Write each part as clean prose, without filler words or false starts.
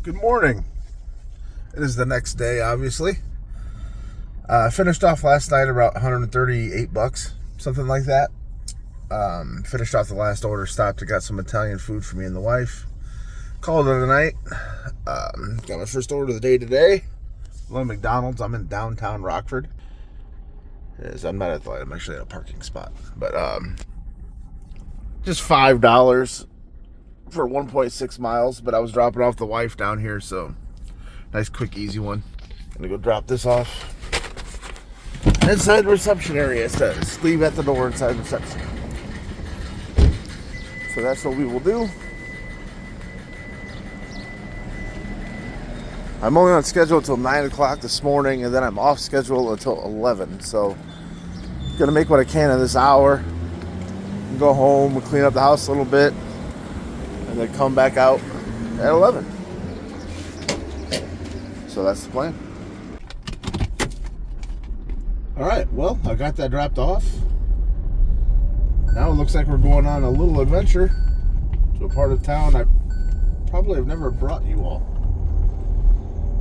Good morning. It is the next day, obviously. I finished off last night about $138, something like that. Finished off the last order, stopped and got some Italian food for me and the wife. Called it a night. Got my first order of the day today. Hello, McDonald's. I'm in downtown Rockford. I'm not at the light. I'm actually at a parking spot. But just $5 for 1.6 miles. But I was dropping off the wife down here, so nice, quick, easy one. Gonna go drop this off inside the reception area. It says leave at the door inside the reception. So that's what we will do. I'm only on schedule until 9 o'clock this morning, and then I'm off schedule until 11. So gonna make what I can in this hour. Go home and clean up the house a little bit, and then come back out at 11. So that's the plan. All right, well, I got that dropped off. Now it looks like we're going on a little adventure to a part of town I probably have never brought you all.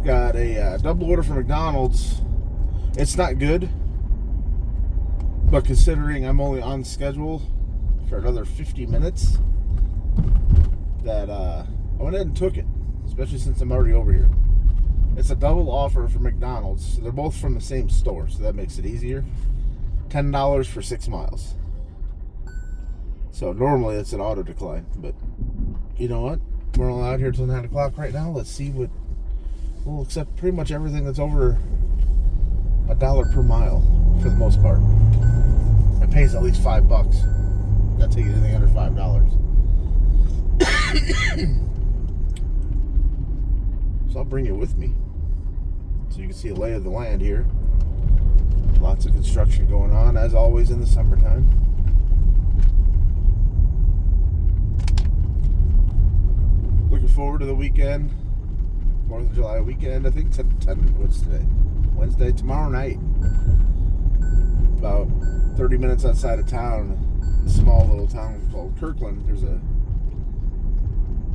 Got a double order from McDonald's. It's not good, but considering I'm only on schedule for another 50 minutes, that I went ahead and took it, especially since I'm already over here. It's a double offer for McDonald's. They're both from the same store, so that makes it easier. $10 for 6 miles. So normally it's an auto decline, but you know what? We're only out here till 9 o'clock right now. Let's see what we'll accept. Pretty much everything that's over $1 per mile for the most part. It pays at least $5. That'll take you anything under $5. So I'll bring you with me so you can see a lay of the land here. Lots of construction going on, as always in the summertime. Looking forward to the weekend, 4th of July weekend. I think what's today? Wednesday, tomorrow night. About 30 minutes outside of town, a small little town called Kirkland, there's a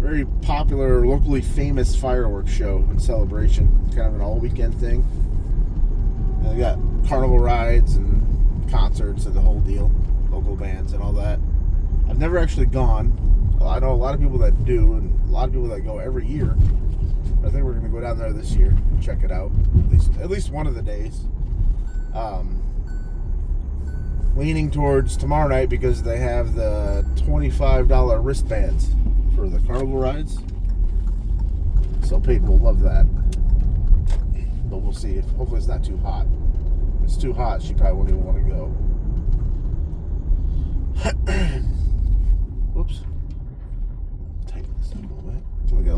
very popular, locally famous fireworks show and celebration. It's kind of an all-weekend thing. And they got carnival rides and concerts and the whole deal, local bands and all that. I've never actually gone. I know a lot of people that do, and a lot of people that go every year. But I think we're going to go down there this year and check it out, at least one of the days. Leaning towards tomorrow night because they have the $25 wristbands for the carnival rides. So Peyton will love that. But we'll see. Hopefully it's not too hot. If it's too hot, she probably won't even want to go. Whoops. Tighten this up a little bit. We got a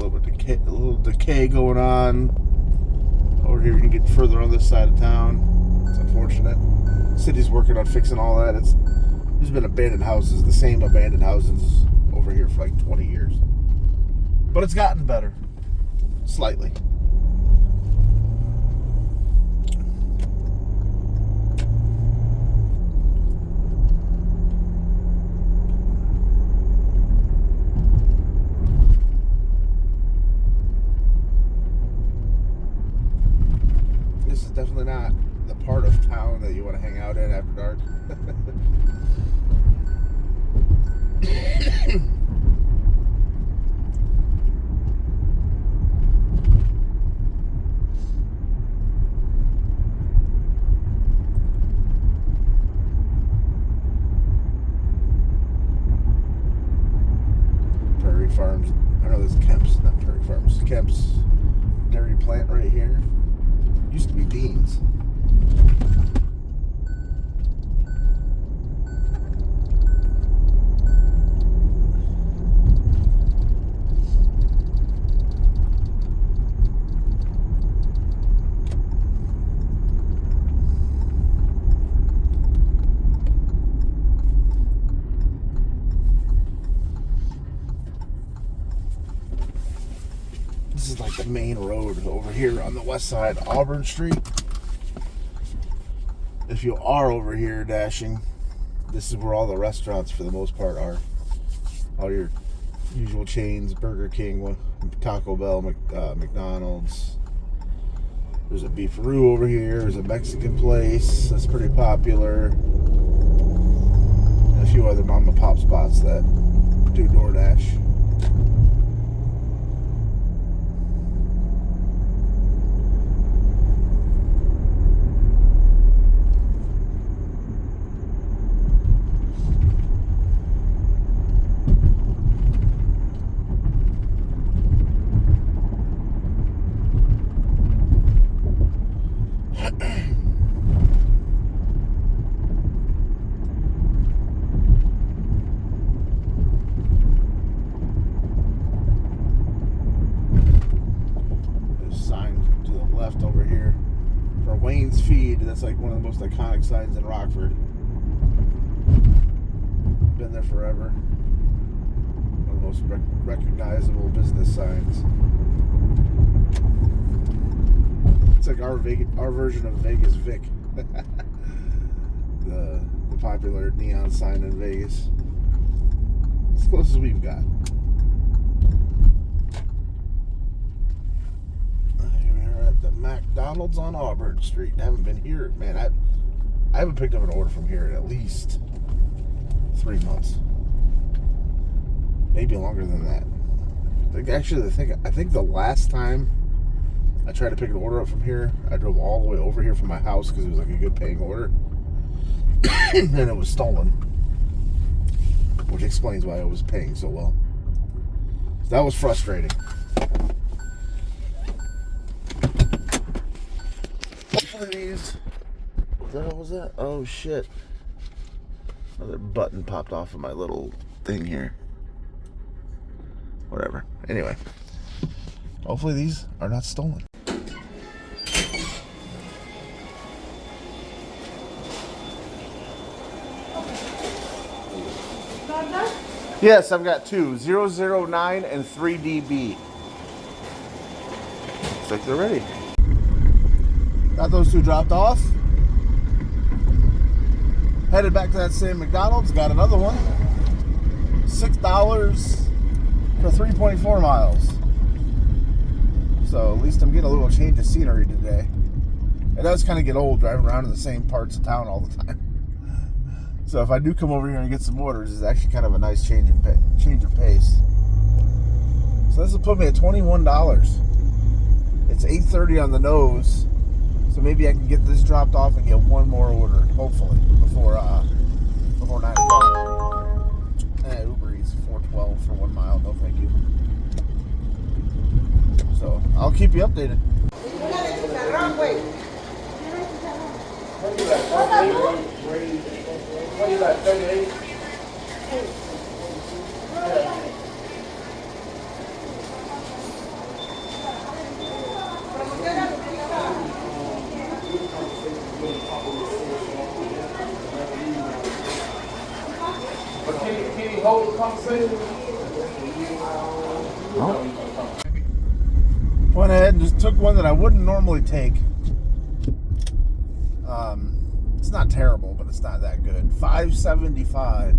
little decay going on. Over here, you can get further on this side of town. It's unfortunate. The city's working on fixing all that. There's been abandoned houses, the same abandoned houses over here for like 20 years. But it's gotten better. Slightly. This is definitely not the part of town that you want to hang out in after dark. Prairie Farms. I know there's Kemp's, not Prairie Farms. Kemp's dairy plant right here. Used to be Dean's. This is like the main road over here on the west side, Auburn Street. If you are over here dashing, this is where all the restaurants for the most part are. All your Usual chains: Burger King, Taco Bell, McDonald's. There's a beefaroo over here. There's a Mexican place that's pretty popular. And a few other mom and pop spots that do DoorDash. Over here for Wayne's Feed. That's like one of the most iconic signs in Rockford. Been there forever. One of the most recognizable business signs. It's like our version of Vegas Vic. the popular neon sign in Vegas. It's as close as we've got. The McDonald's on Auburn Street. I haven't been here, man. I haven't picked up an order from here in at least 3 months, maybe longer than that. I think the last time I tried to pick an order up from here, I drove all the way over here from my house because it was like a good paying order, and it was stolen, which explains why I was paying so well. So that was frustrating. These. What the hell was that? Oh shit. Another button popped off of my little thing here. Whatever. Anyway. Hopefully these are not stolen. Yes, I've got two. 009 and 3DB. Looks like they're ready. Got those two dropped off. Headed back to that same McDonald's. Got another one. $6 for 3.4 miles. So at least I'm getting a little change of scenery today. It does kind of get old driving around in the same parts of town all the time. So if I do come over here and get some orders, it's actually kind of a nice change of pace. So this will put me at $21. It's 8:30 on the nose. So maybe I can get this dropped off and get one more order, hopefully, before 9 o'clock. Uber Eats, $4.12 for 1 mile. No, thank you. So I'll keep you updated. Can you hold the conversation? Went ahead and just took one that I wouldn't normally take. It's not terrible, but it's not that good. $5.75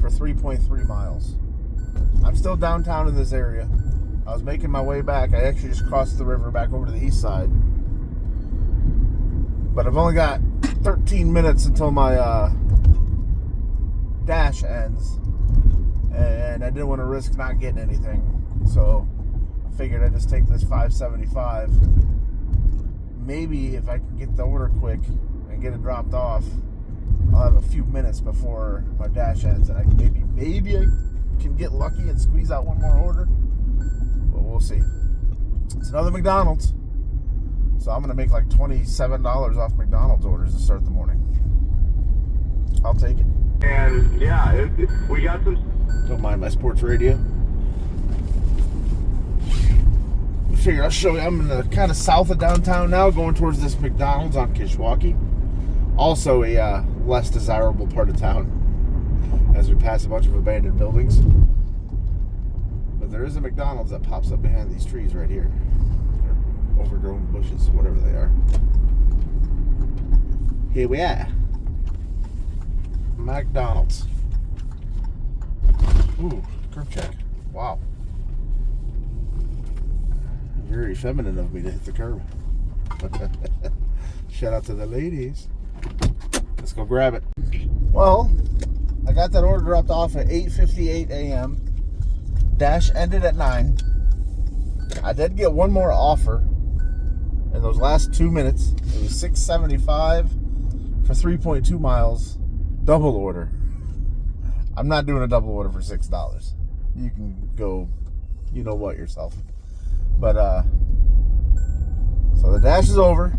for 3.3 miles. I'm still downtown in this area. I was making my way back. I actually just crossed the river back over to the east side. But I've only got 13 minutes until my dash ends, and I didn't want to risk not getting anything, so I figured I'd just take this $5.75. Maybe if I can get the order quick and get it dropped off, I'll have a few minutes before my dash ends, and I maybe I can get lucky and squeeze out one more order, but we'll see. It's another McDonald's, so I'm gonna make like $27 off McDonald's orders to start the morning. I'll take it. And yeah, we got some. Don't mind my sports radio. I figure I'll show you. I'm in the kind of south of downtown now, going towards this McDonald's on Kishwaukee. Also a less desirable part of town as we pass a bunch of abandoned buildings. But there is a McDonald's that pops up behind these trees right here. They're overgrown bushes, whatever they are. Here we are. McDonald's. Ooh, curb check. Wow. Very feminine of me to hit the curb. Shout out to the ladies. Let's go grab it. Well, I got that order dropped off at 8:58 a.m. Dash ended at 9. I did get one more offer in those last 2 minutes. It was $6.75 for 3.2 miles. Double order. I'm not doing a double order for $6. You can go, you know what, yourself. But, so the dash is over.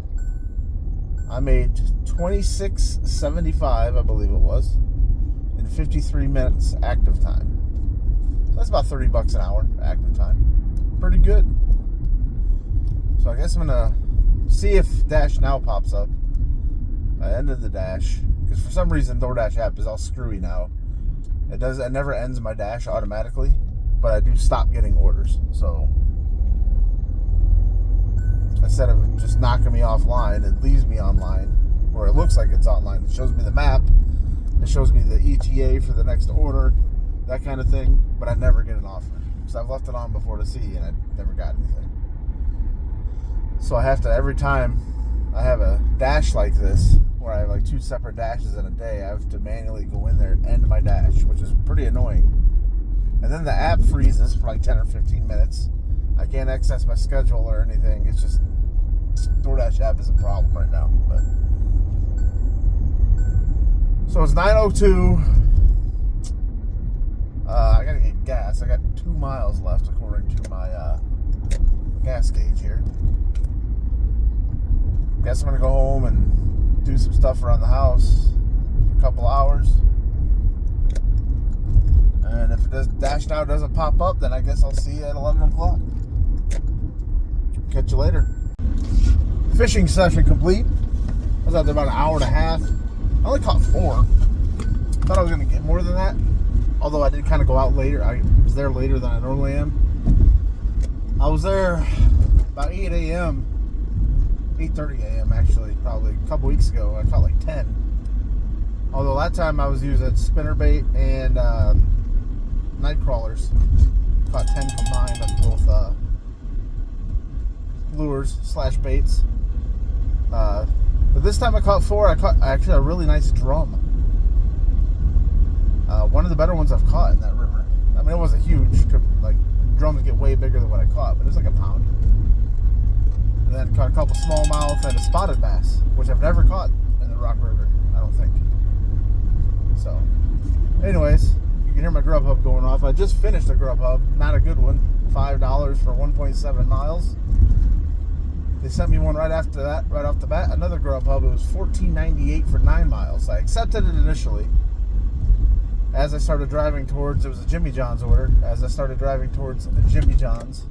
I made $26.75, I believe it was, in 53 minutes active time. So that's about $30 an hour active time. Pretty good. So I guess I'm gonna see if Dash Now pops up. I ended the Dash because for some reason DoorDash app is all screwy now. It never ends my Dash automatically, but I do stop getting orders. So instead of just knocking me offline, it leaves me online, or it looks like it's online. It shows me the map. It shows me the ETA for the next order, that kind of thing. But I never get an offer because I've left it on before to see, and I never got anything. So I have to, every time I have a dash like this, where I have like 2 separate dashes in a day, I have to manually go in there and end my dash, which is pretty annoying. And then the app freezes for like 10 or 15 minutes. I can't access my schedule or anything. It's just, DoorDash app is a problem right now. But so it's 9:02. I gotta get gas. I got 2 miles left according to my gas gauge here. Guess I'm gonna go home and do some stuff around the house for a couple hours. And if it does, Dash Now doesn't pop up, then I guess I'll see you at 11 o'clock. Catch you later. Fishing session complete. I was out there about an hour and a half. I only caught 4. Thought I was gonna get more than that. Although I did kind of go out later. I was there later than I normally am. I was there about 8 a.m. 8:30 a.m. actually, probably a couple weeks ago. I caught like 10. Although that time I was using spinnerbait and night crawlers. Caught 10 combined on both lures / baits. But this time I caught 4. I caught actually a really nice drum. One of the better ones I've caught in that river. I mean, it wasn't huge. Like, drums get way bigger than what I caught, but it was like a pound. And then caught a couple smallmouth and a spotted bass, which I've never caught in the Rock River, I don't think. So, anyways, you can hear my Grubhub going off. I just finished a Grubhub, not a good one. $5 for 1.7 miles. They sent me one right after that, right off the bat. Another Grubhub. It was $14.98 for 9 miles. I accepted it initially. As I started driving towards, it was a Jimmy John's order. As I started driving towards Jimmy John's,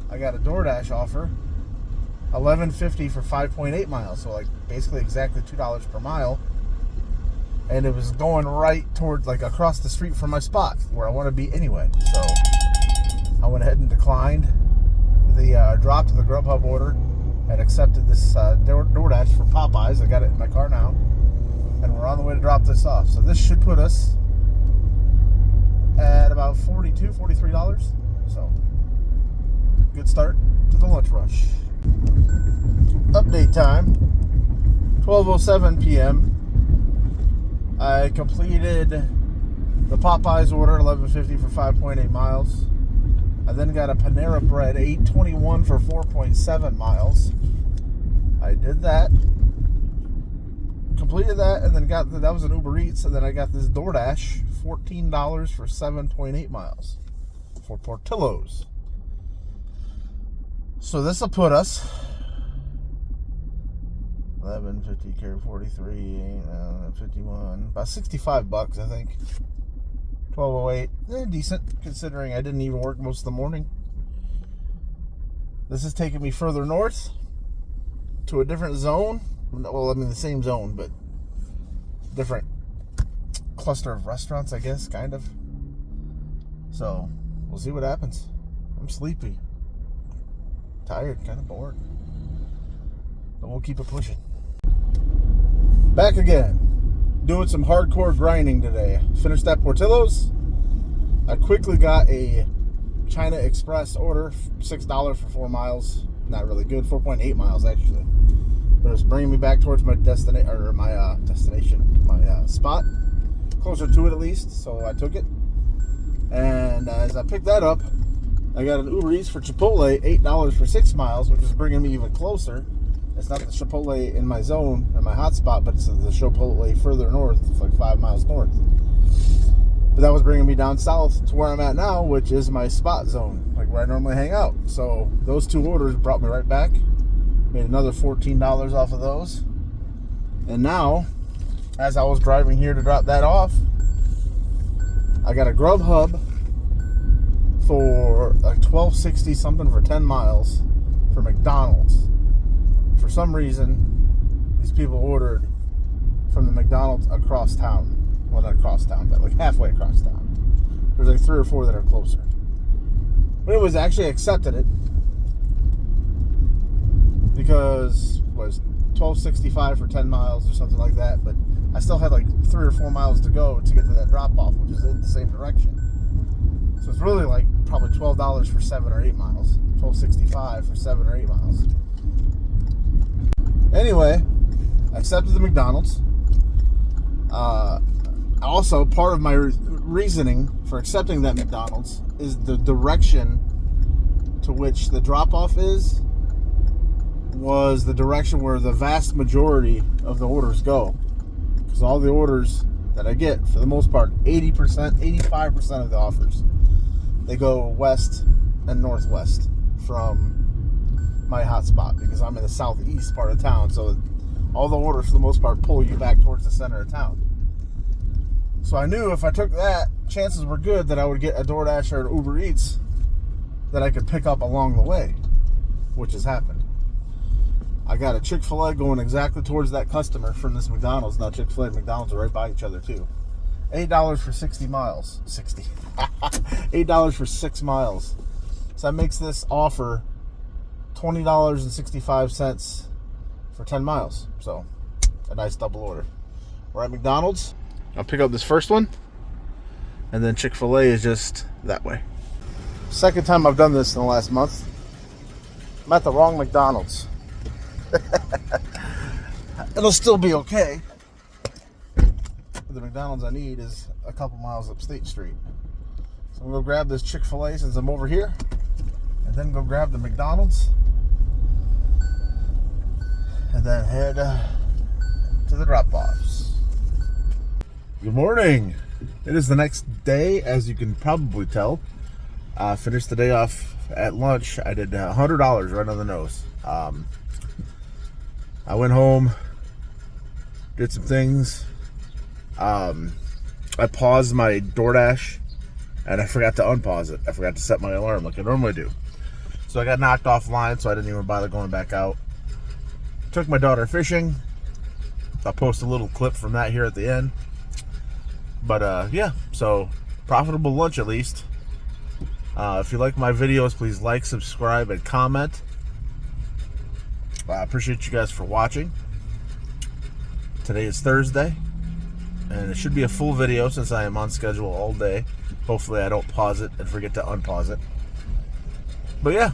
I got a DoorDash offer, $11.50 for 5.8 miles. So like basically exactly $2 per mile. And it was going right towards, like across the street from my spot where I want to be anyway. So I went ahead and declined the drop to the Grubhub order and accepted this DoorDash for Popeyes. I got it in my car now. And we're on the way to drop this off. So this should put us at about $42, $43. So good start to the lunch rush. Update time, 12:07 p.m. I completed the Popeyes order, $11.50 for 5.8 miles. I then got a Panera Bread, $8.21 for 4.7 miles. I did that. Completed that, and then that was an Uber Eats, and then I got this DoorDash, $14 for 7.8 miles for Portillo's. So this will put us 11.50 carry 43 51, about $65 I think. 12.08, decent considering I didn't even work most of the morning. This is taking me further north to a different zone. Well, I mean the same zone, but different cluster of restaurants, I guess, kind of. So we'll see what happens. I'm sleepy, tired, kind of bored, but we'll keep it pushing. Back again, doing some hardcore grinding today. Finished that Portillo's, I quickly got a China Express order, $6 for 4 miles. Not really good, 4.8 miles actually. But it was bringing me back towards my destination, my spot, closer to it at least. So I took it, and as I picked that up, I got an Uber Eats for Chipotle, $8 for 6 miles, which is bringing me even closer. It's not the Chipotle in my zone, in my hotspot, but it's the Chipotle further north, it's like 5 miles north. But that was bringing me down south to where I'm at now, which is my spot zone, like where I normally hang out. So those 2 orders brought me right back. Made another $14 off of those. And now, as I was driving here to drop that off, I got a Grubhub for like $12.60 something for 10 miles for McDonald's. For some reason, these people ordered from the McDonald's across town. Well, not across town, but like halfway across town. There's like 3 or 4 that are closer. But it was actually accepted it because it was $12.65 for 10 miles or something like that. But I still had like 3 or 4 miles to go to get to that drop off, which is in the same direction. So it's really like probably $12 for 7 or 8 miles. $12.65 for 7 or 8 miles. Anyway, I accepted the McDonald's. Also, part of my reasoning for accepting that McDonald's is the direction to which the drop-off was the direction where the vast majority of the orders go. Because all the orders that I get, for the most part, 80%, 85% of the offers, they go west and northwest from my hotspot, because I'm in the southeast part of town, so all the orders for the most part pull you back towards the center of town. So I knew if I took that, chances were good that I would get a DoorDash or an Uber Eats that I could pick up along the way, which has happened. I got a Chick-fil-A going exactly towards that customer from this McDonald's. Now Chick-fil-A and McDonald's are right by each other too. $8 for 60 miles. $8 for 6 miles. So that makes this offer $20.65 for 10 miles. So a nice double order. We're at McDonald's. I'll pick up this first one, and then Chick-fil-A is just that way. Second time I've done this in the last month. I'm at the wrong McDonald's. It'll still be okay. The McDonald's I need is a couple miles up State Street. So I'm going to grab this Chick-fil-A since I'm over here, and then go grab the McDonald's, and then head to the drop-offs. Good morning. It is the next day, as you can probably tell. Finished the day off at lunch. I did $100 right on the nose. I went home, did some things. I paused my DoorDash, and I forgot to unpause it. I forgot to set my alarm like I normally do. So I got knocked offline, so I didn't even bother going back out. Took my daughter fishing. I'll post a little clip from that here at the end. But yeah, so profitable lunch at least. If you like my videos, please like, subscribe, and comment. I appreciate you guys for watching. Today is Thursday, and it should be a full video since I am on schedule all day. Hopefully I don't pause it and forget to unpause it. But yeah,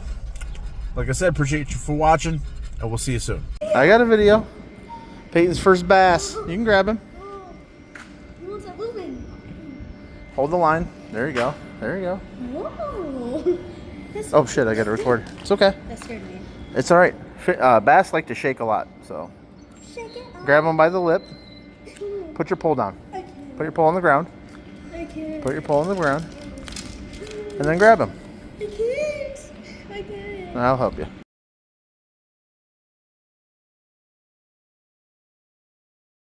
like I said, appreciate you for watching, and we'll see you soon. I got a video. Peyton's first bass. You can grab him. Hold the line. There you go. There you go. Whoa. Oh shit, I gotta record. It's okay. That scared me. It's alright. Bass like to shake a lot, so. Shake it off. Grab them by the lip. Put your pole down. I can't. Put your pole on the ground. I can't. Put your pole on the ground. And then grab them. I can't. I can't. I'll help you.